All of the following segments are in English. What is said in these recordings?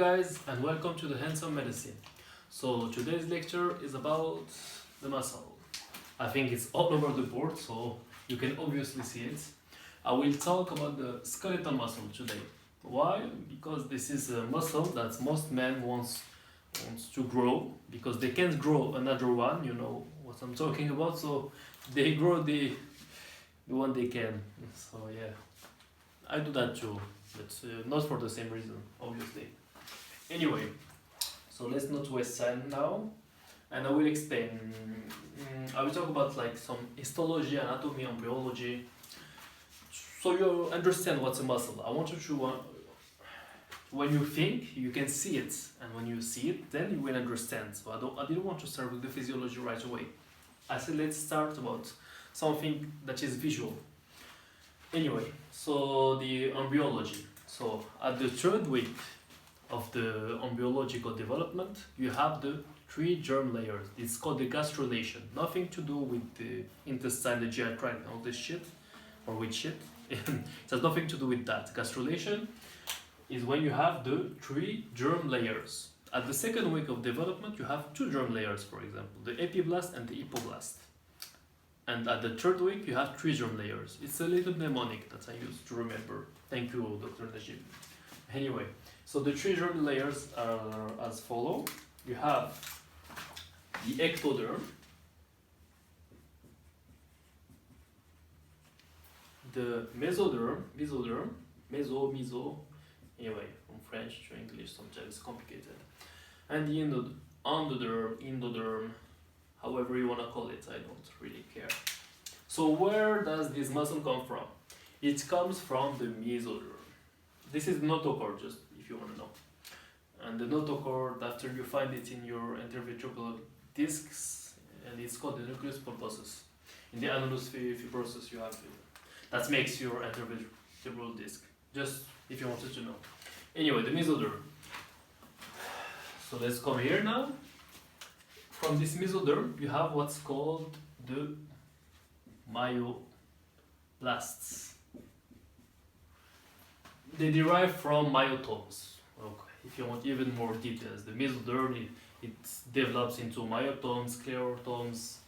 guys, and welcome to the Handsome Medicine. So today's lecture is about the muscle. I think it's all over the board, so you can obviously see it. I will talk about the skeletal muscle today. Why? Because this is a muscle that most men wants to grow, because they can't grow another one, you know what I'm talking about, so they grow the one they can. So yeah, I do that too, but not for the same reason, obviously. Anyway, so let's not waste time now, and I will explain. I will talk about like some histology, anatomy, and biology, so you understand what's a muscle. I want you to, when you think, you can see it, and when you see it, then you will understand. So I didn't want to start with the physiology right away. I said let's start about something that is visual. Anyway, so the embryology. So at the third week of the embryological development, you have the 3 germ layers. It's called the gastrulation. Nothing to do with the intestine, the GI tract, all this shit, or with shit. It has nothing to do with that. Gastrulation is when you have the 3 germ layers. At the second week of development, you have 2 germ layers, for example, the epiblast and the hypoblast. And at the third week, you have 3 germ layers. It's a little mnemonic that I used to remember. Thank you, Dr. Najib. Anyway, so the 3 germ layers are as follow. You have the ectoderm, the mesoderm, meso, anyway, from French to English, sometimes it's complicated, and the endoderm, however you want to call it, I don't really care. So where does this muscle come from? It comes from the mesoderm. This is the notochord, just if you want to know. And the notochord, after you find it in your intervertebral discs, and it's called the nucleus pulposus. In the annulus fibrosus, you have it. That makes your intervertebral disc, just if you wanted to know. Anyway, the mesoderm. So let's come here now. From this mesoderm, you have what's called the myoblasts. They derive from myotomes. Okay, if you want even more details, the mesoderm it develops into myotomes, sclerotomes,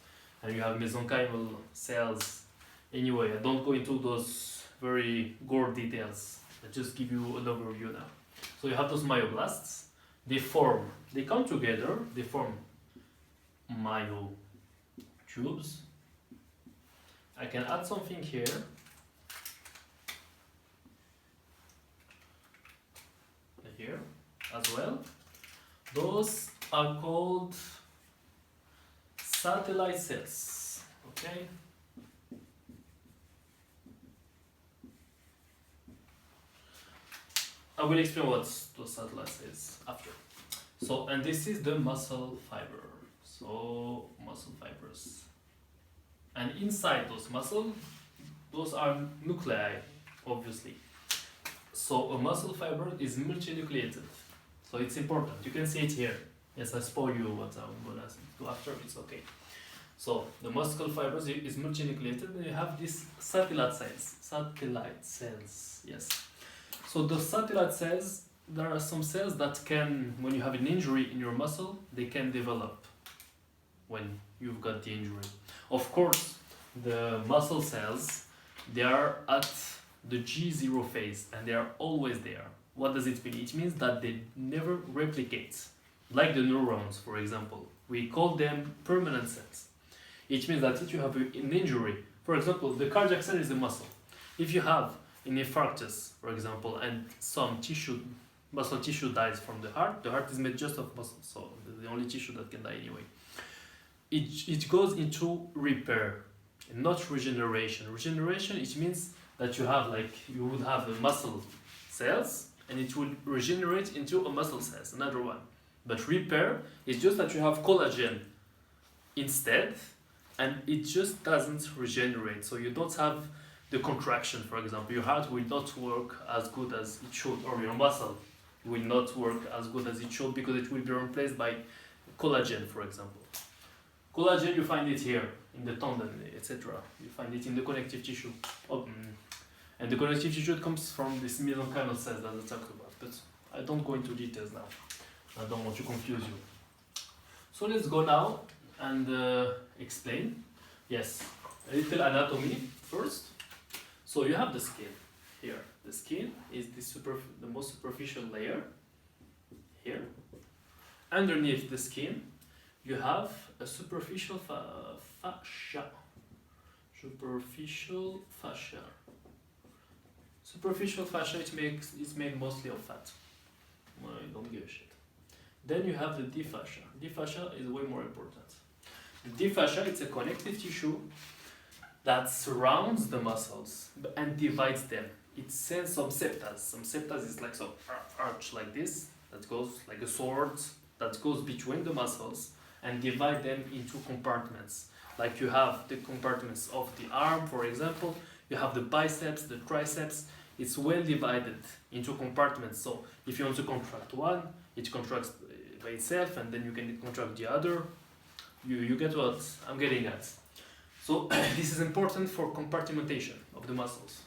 and you have mesenchymal cells. Anyway, I don't go into those very gore details. I just give you an overview now. So you have those myoblasts. They come together, they form myotubes. I can add something here. Here as well. Those are called satellite cells. Okay. I will explain what those satellite cells after. So, and this is the muscle fiber. So, muscle fibers. And inside those muscles, those are nuclei, obviously. So, a muscle fiber is multinucleated. So, it's important. You can see it here. Yes, I spoil you what I'm going to do after. It's okay. So, the muscle fibers is multinucleated, and you have these satellite cells. Satellite cells, yes. So the satellite cells, there are some cells that can, when you have an injury in your muscle, they can develop when you've got the injury. Of course, the muscle cells, they are at the G0 phase, and they are always there. What does it mean? It means that they never replicate. Like the neurons, for example. We call them permanent cells. It means that if you have an injury, for example, the cardiac cell is a muscle. If you have an infarctus, for example, and some muscle tissue dies from the heart is made just of muscle, so the only tissue that can die anyway. It goes into repair, not regeneration. Regeneration, it means that you would have a muscle cells, and it will regenerate into a muscle cells, another one. But repair is just that you have collagen instead, and it just doesn't regenerate, so you don't have the contraction, for example. Your heart will not work as good as it should, or your muscle will not work as good as it should, because it will be replaced by collagen, for example. Collagen, you find it here in the tendon, etc. You find it in the connective tissue. And the connective tissue comes from this mesenchymal cells that I talked about, but I don't go into details now. I don't want to confuse you. So let's go now and explain. Yes, a little anatomy first. So you have the skin here. The skin is the most superficial layer here. Underneath the skin, you have a superficial fascia. Superficial fascia. Superficial fascia is made mostly of fat. I don't give a shit. Then you have the deep fascia. Deep fascia is way more important. The deep fascia, it's a connective tissue that surrounds the muscles and divides them. It sends some septas. Some septas is like some arch like this that goes like a sword that goes between the muscles and divide them into compartments. Like you have the compartments of the arm, for example. You have the biceps, the triceps. It's well divided into compartments. So if you want to contract one, it contracts by itself, and then you can contract the other. You get what I'm getting at. So this is important for compartmentation of the muscles.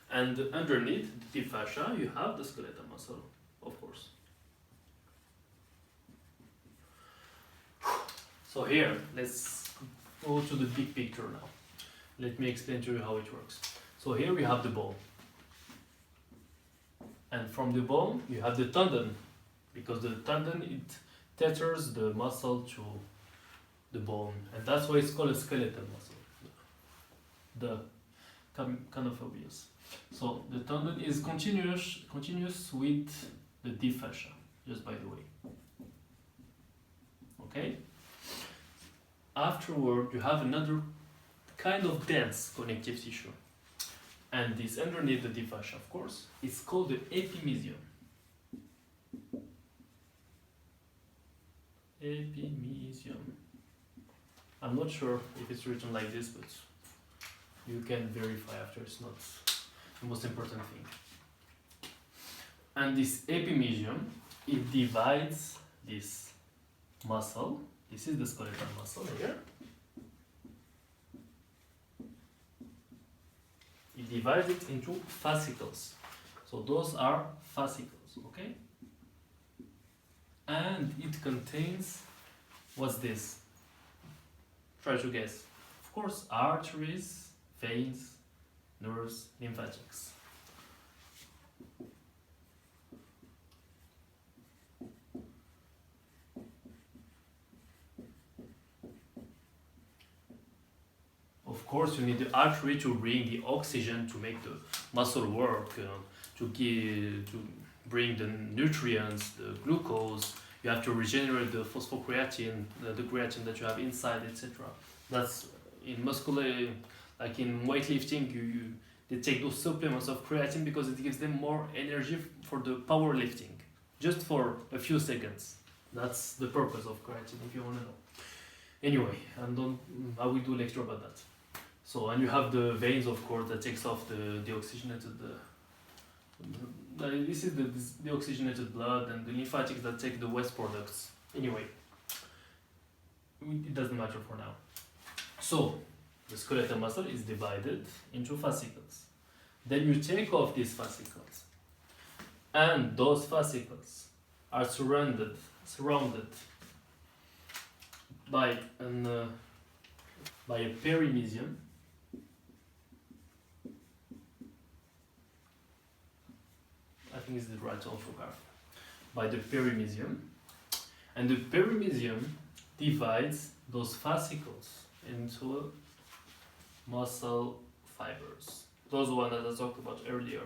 And underneath the deep fascia, you have the skeletal muscle, of course. So here, let's go to the big picture now. Let me explain to you how it works. So here we have the bone. And from the bone, you have the tendon. Because the tendon, it tethers the muscle to the bone. And that's why it's called a skeletal muscle. The kind of obvious. So the tendon is continuous with the deep fascia, just by the way. Okay? Afterward, you have another kind of dense connective tissue. And this underneath the deep fascia, of course, it's called the epimysium. Epimysium. I'm not sure if it's written like this, but you can verify after. It's not the most important thing. And this epimysium, it divides this muscle. This is the skeletal muscle here. It divides it into fascicles. So those are fascicles, okay? And it contains, what's this? Try to guess. Of course, arteries, veins, nerves, lymphatics. Of course, you need the artery to bring the oxygen to make the muscle work, to bring the nutrients, the glucose. You have to regenerate the phosphocreatine, the creatine that you have inside, etc. That's in muscular, like in weightlifting, they take those supplements of creatine because it gives them more energy for the powerlifting, just for a few seconds. That's the purpose of creatine, if you want to know. Anyway, I will do a lecture about that. So, and you have the veins, of course, that takes off the oxygenated, this is the oxygenated blood, and the lymphatics that take the waste products. Anyway, it doesn't matter for now. So, the skeletal muscle is divided into fascicles. Then you take off these fascicles, and those fascicles are surrounded by a perimysium. I think it's the right term for that. By the perimysium. And the perimysium divides those fascicles into muscle fibers. Those ones that I talked about earlier.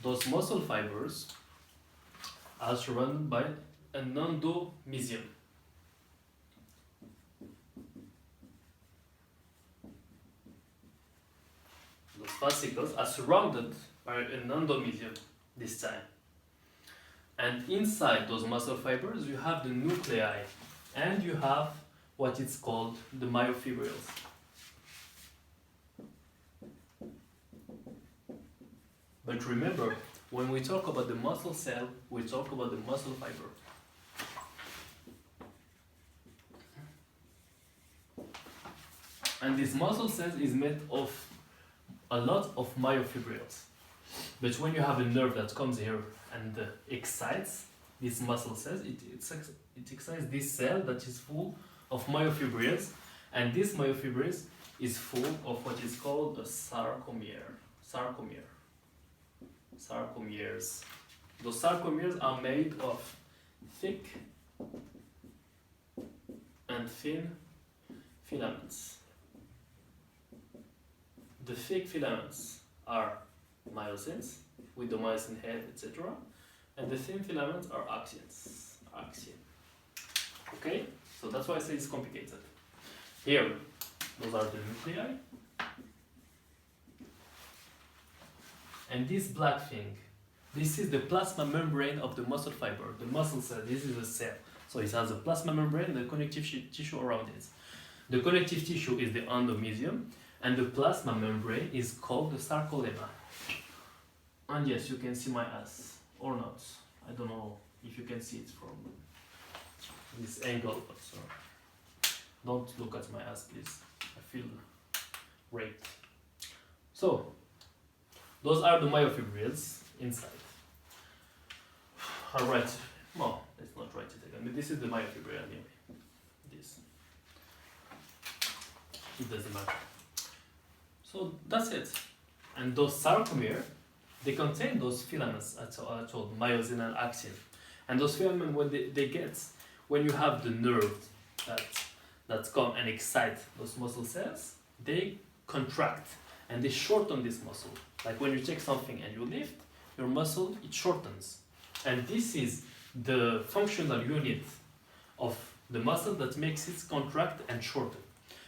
Those muscle fibers are surrounded by an endomysium. Those fascicles are surrounded by an endomysium this time. And inside those muscle fibers, you have the nuclei, and you have what is called the myofibrils. But remember, when we talk about the muscle cell, we talk about the muscle fiber. And this muscle cells is made of a lot of myofibrils. But when you have a nerve that comes here and excites these muscle cells, it excites this cell that is full of myofibrils, and this myofibrils is full of what is called the sarcomeres. Those sarcomeres are made of thick and thin filaments. The thick filaments are myosins, with the myosin head, etc. And the thin filaments are axons. Okay? So that's why I say it's complicated. Here, those are the nuclei. And this black thing, this is the plasma membrane of the muscle fiber, the muscle cell. This is a cell. So it has a plasma membrane and the connective tissue around it. The connective tissue is the endomysium, and the plasma membrane is called the sarcolemma. And yes, you can see my ass, or not. I don't know if you can see it from this angle, but don't look at my ass, please. I feel raped. So, those are the myofibrils inside. I'll write, no, let's not write it again, but this is the myofibril anyway. This. It doesn't matter. So that's it. And those sarcomeres, they contain those filaments I told, myosin and axin. And those filaments, when you have the nerve that come and excite those muscle cells, they contract and they shorten this muscle. Like when you take something and you lift, your muscle, it shortens. And this is the functional unit of the muscle that makes it contract and shorten.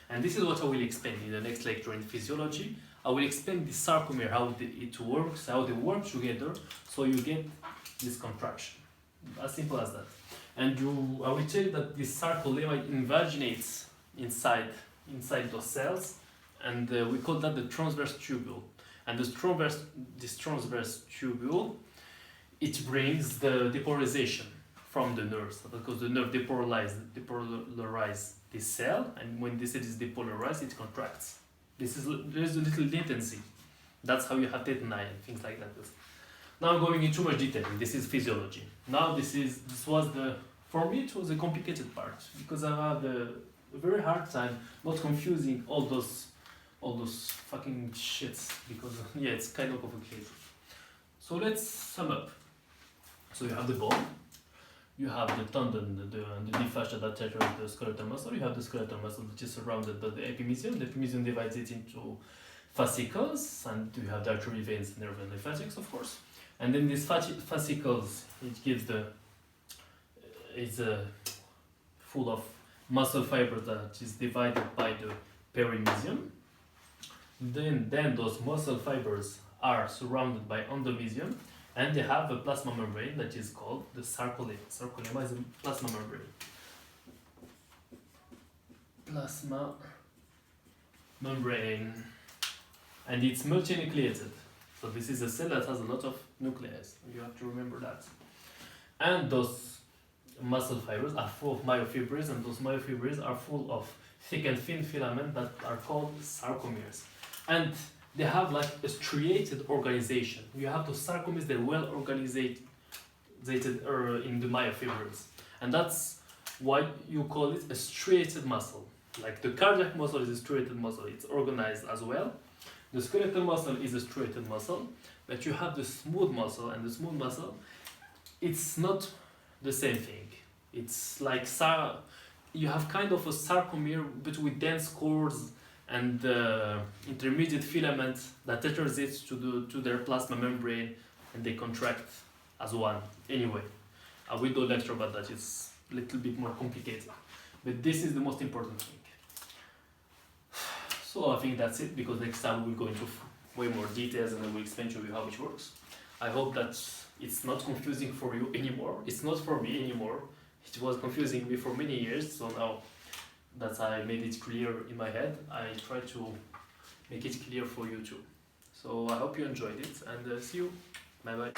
And this is what I will explain in the next lecture in physiology. I will explain the sarcomere, how it works, how they work together, so you get this contraction. As simple as that. And I will tell you that this sarcolemma invaginates inside those cells, and we call that the transverse tubule. And this transverse tubule, it brings the depolarization from the nerves, because the nerve depolarize this cell, and when this cell is depolarized, it contracts. There's a little latency. That's how you have tetani and things like that. Now I'm going into too much detail. This is physiology. Now for me it was a complicated part, because I have a very hard time not confusing all those fucking shits, because yeah, it's kind of complicated. So let's sum up. So you have the bone, you have the tendon, the deep fascia that attaches the skeletal muscle, you have the skeletal muscle which is surrounded by the epimysium. The epimysium divides it into fascicles, and you have the artery, veins, nerve, and lymphatics, of course. And then these fascicles, it gives it's full of muscle fiber that is divided by the perimysium. Then those muscle fibers are surrounded by endomysium, and they have a plasma membrane that is called the sarcolemma. Sarcolemma is a plasma membrane. Plasma membrane. And it's multinucleated. So this is a cell that has a lot of nucleus. You have to remember that. And those muscle fibers are full of myofibrils, and those myofibrils are full of thick and thin filaments that are called sarcomeres. And they have like a striated organization. You have those sarcomeres, they're well organized in the myofibrils. And that's why you call it a striated muscle. Like the cardiac muscle is a striated muscle, it's organized as well. The skeletal muscle is a striated muscle, but you have the smooth muscle, and the smooth muscle, it's not the same thing. It's like you have kind of a sarcomere, but with dense cords and intermediate filaments that attaches it to their plasma membrane, and they contract as one. Anyway, I will do a lecture about that. It's a little bit more complicated, but this is the most important thing. So I think that's it, because next time we'll go into way more details and I will explain to you how it works. I hope that it's not confusing for you anymore. It's not for me anymore. It was confusing me for many years, so now that I made it clear in my head, I try to make it clear for you too. So I hope you enjoyed it, and see you. Bye bye.